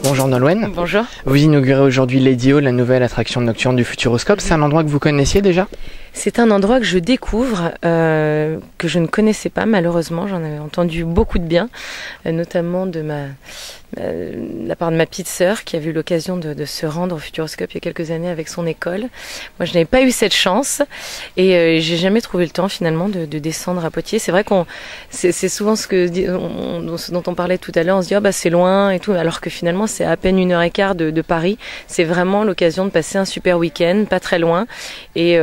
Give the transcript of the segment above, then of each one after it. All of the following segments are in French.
Bonjour Nolwenn. Bonjour. Vous inaugurez aujourd'hui Lady O, la nouvelle attraction nocturne du Futuroscope. C'est un endroit que vous connaissiez déjà ? C'est un endroit que je découvre, que je ne connaissais pas malheureusement. J'en avais entendu beaucoup de bien, notamment de la part de ma petite sœur qui a eu l'occasion de se rendre au Futuroscope il y a quelques années avec son école. Moi, je n'avais pas eu cette chance et j'ai jamais trouvé le temps finalement de descendre à Poitiers. C'est vrai c'est souvent ce dont on parlait tout à l'heure. On se dit c'est loin et tout, alors que finalement c'est à peine 1h15 de Paris. C'est vraiment l'occasion de passer un super week-end, pas très loin et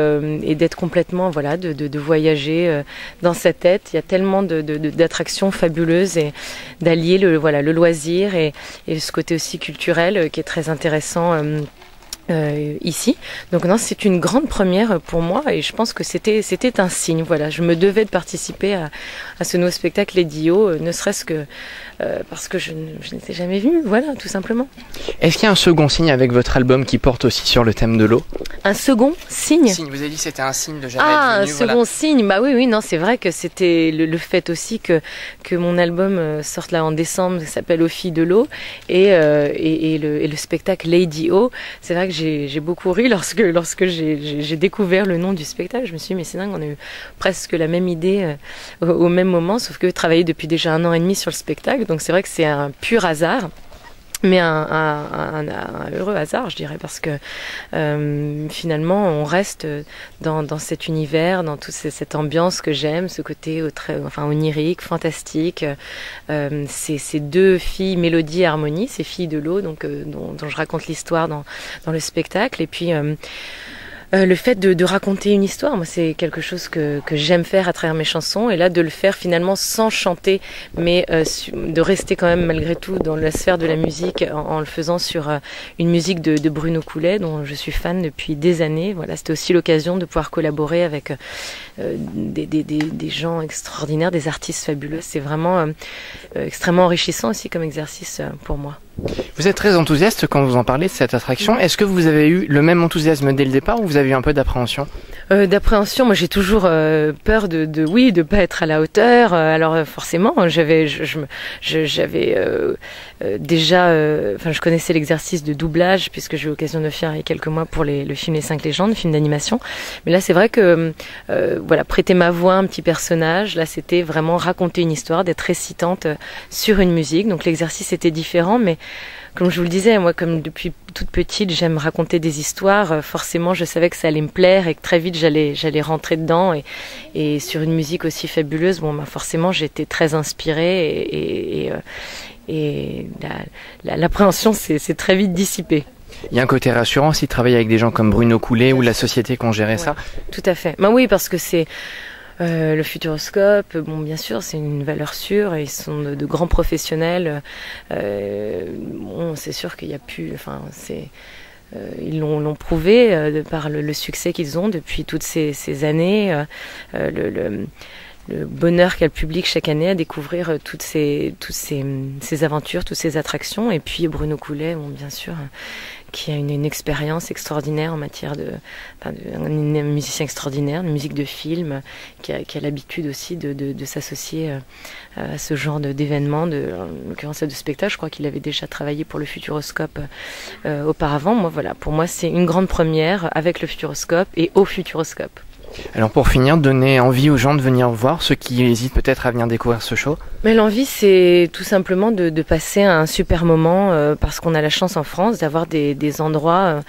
d'être complètement de voyager dans sa tête. Il y a tellement d'attractions fabuleuses et d'allier le loisir et ce côté aussi culturel qui est très intéressant ici. Donc non, c'est une grande première pour moi et je pense que c'était un signe. Voilà, je me devais de participer à ce nouveau spectacle Lady O, ne serait-ce que parce que je n'étais jamais venue, voilà, tout simplement. Est-ce qu'il y a un second signe avec votre album qui porte aussi sur le thème de l'eau ? Un second signe ? Vous avez dit que c'était un signe de jamais être venu. Un second signe, bah oui, non, c'est vrai que c'était le fait aussi que mon album sorte là en décembre, ça s'appelle Aux filles de l'eau et le spectacle Lady O. C'est vrai que j'ai beaucoup ri lorsque j'ai découvert le nom du spectacle. Je me suis dit mais c'est dingue, on a eu presque la même idée au même moment, sauf que travailler depuis déjà 1 an et demi sur le spectacle. Donc c'est vrai que c'est un pur hasard, mais un heureux hasard, je dirais, parce que finalement on reste dans cet univers, dans toute cette ambiance que j'aime, ce côté onirique, fantastique. Ces deux filles, Mélodie et Harmonie, ces filles de l'eau, donc dont je raconte l'histoire dans le spectacle, et puis le fait de raconter une histoire, moi c'est quelque chose que j'aime faire à travers mes chansons, et là de le faire finalement sans chanter, mais de rester quand même malgré tout dans la sphère de la musique en le faisant sur une musique de Bruno Coulet dont je suis fan depuis des années. Voilà, c'était aussi l'occasion de pouvoir collaborer avec des gens extraordinaires, des artistes fabuleux. C'est vraiment extrêmement enrichissant aussi comme exercice pour moi. Vous êtes très enthousiaste quand vous en parlez de cette attraction. Est-ce que vous avez eu le même enthousiasme dès le départ ou vous avez eu un peu d'appréhension ? D'appréhension, moi j'ai toujours peur de pas être à la hauteur. Alors forcément, j'avais déjà, je connaissais l'exercice de doublage puisque j'ai eu l'occasion de le faire il y a quelques mois pour le film Les 5 légendes, le film d'animation. Mais là, c'est vrai que prêter ma voix à un petit personnage, là, c'était vraiment raconter une histoire, d'être récitante sur une musique. Donc l'exercice était différent, mais comme je vous le disais, moi, comme depuis toute petite, j'aime raconter des histoires. Forcément, je savais que ça allait me plaire et que très vite, j'allais rentrer dedans. Et sur une musique aussi fabuleuse, forcément, j'étais très inspirée et l'appréhension s'est très vite dissipée. Il y a un côté rassurant s'il travaille avec des gens comme Bruno Coulet ou la société qui ont géré ça. Tout à fait. Oui, parce que c'est le Futuroscope, bien sûr, c'est une valeur sûre et ils sont de grands professionnels. C'est sûr qu'il y a plus, ils l'ont prouvé de par le succès qu'ils ont depuis toutes ces années. Le bonheur qu'a le public chaque année à découvrir toutes ces aventures, toutes ces attractions. Et puis Bruno Coulet, bien sûr, qui a une expérience extraordinaire en matière un musicien extraordinaire, de musique de film, qui a l'habitude aussi de s'associer à ce genre d'événements, en l'occurrence de spectacle. Je crois qu'il avait déjà travaillé pour le Futuroscope auparavant. Pour moi, c'est une grande première avec le Futuroscope et au Futuroscope. Alors pour finir, donner envie aux gens de venir voir, ceux qui hésitent peut-être à venir découvrir ce show. Mais l'envie, c'est tout simplement de passer un super moment parce qu'on a la chance en France d'avoir des endroits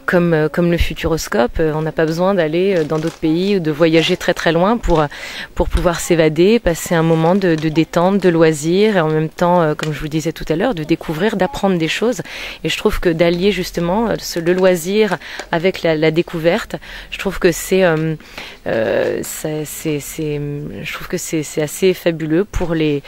comme le Futuroscope. On n'a pas besoin d'aller dans d'autres pays ou de voyager très très loin pour pouvoir s'évader, passer un moment de détente, de loisir et en même temps, comme je vous le disais tout à l'heure, de découvrir, d'apprendre des choses. Et je trouve que d'allier justement le loisir avec la découverte, je trouve que je trouve que c'est assez fabuleux pour les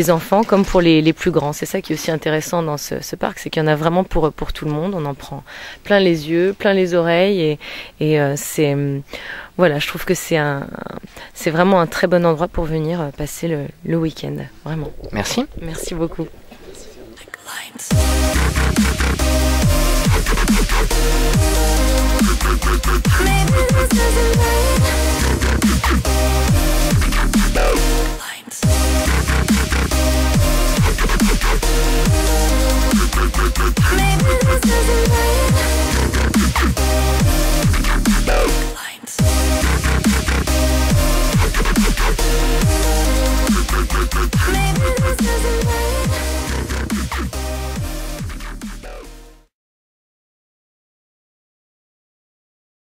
enfants comme pour les plus grands. C'est ça qui est aussi intéressant dans ce parc, c'est qu'il y en a vraiment pour tout le monde. On en prend plein les yeux, plein les oreilles et je trouve que c'est vraiment un très bon endroit pour venir passer le week-end, vraiment. Merci. Merci beaucoup. Merci.